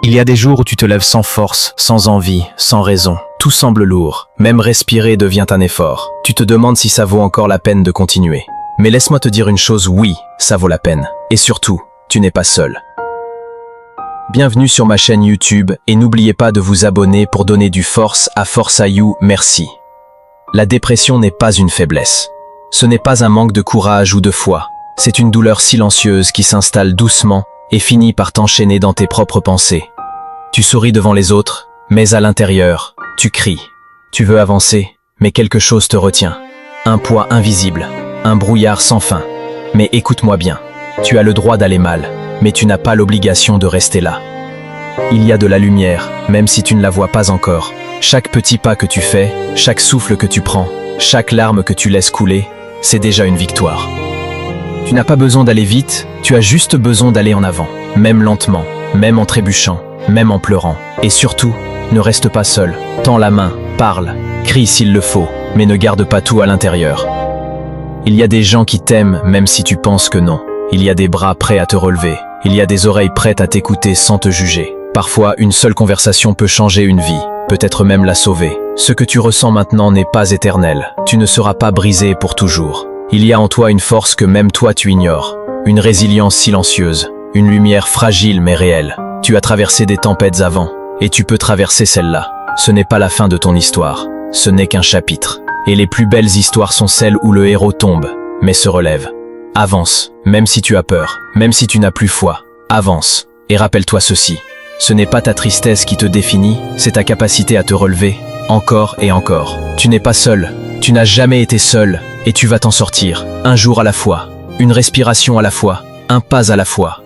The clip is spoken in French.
Il y a des jours où tu te lèves sans force, sans envie, sans raison. Tout semble lourd. Même respirer devient un effort. Tu te demandes si ça vaut encore la peine de continuer. Mais laisse-moi te dire une chose, oui, ça vaut la peine. Et surtout, tu n'es pas seul. Bienvenue sur ma chaîne YouTube et n'oubliez pas de vous abonner pour donner du force à You, merci. La dépression n'est pas une faiblesse. Ce n'est pas un manque de courage ou de foi. C'est une douleur silencieuse qui s'installe doucement et finit par t'enchaîner dans tes propres pensées. Tu souris devant les autres, mais à l'intérieur, tu cries. Tu veux avancer, mais quelque chose te retient. Un poids invisible, un brouillard sans fin. Mais écoute-moi bien, tu as le droit d'aller mal, mais tu n'as pas l'obligation de rester là. Il y a de la lumière, même si tu ne la vois pas encore. Chaque petit pas que tu fais, chaque souffle que tu prends, chaque larme que tu laisses couler, c'est déjà une victoire. Tu n'as pas besoin d'aller vite, tu as juste besoin d'aller en avant, même lentement, même en trébuchant, même en pleurant. Et surtout, ne reste pas seul, tends la main, parle, crie s'il le faut, mais ne garde pas tout à l'intérieur. Il y a des gens qui t'aiment même si tu penses que non. Il y a des bras prêts à te relever, il y a des oreilles prêtes à t'écouter sans te juger. Parfois, une seule conversation peut changer une vie, peut-être même la sauver. Ce que tu ressens maintenant n'est pas éternel, tu ne seras pas brisé pour toujours. Il y a en toi une force que même toi tu ignores, une résilience silencieuse, une lumière fragile mais réelle. Tu as traversé des tempêtes avant, et tu peux traverser celle-là. Ce n'est pas la fin de ton histoire, ce n'est qu'un chapitre. Et les plus belles histoires sont celles où le héros tombe, mais se relève. Avance, même si tu as peur, même si tu n'as plus foi. Avance, et rappelle-toi ceci. Ce n'est pas ta tristesse qui te définit, c'est ta capacité à te relever, encore et encore. Tu n'es pas seul, tu n'as jamais été seul, et tu vas t'en sortir, un jour à la fois, une respiration à la fois, un pas à la fois.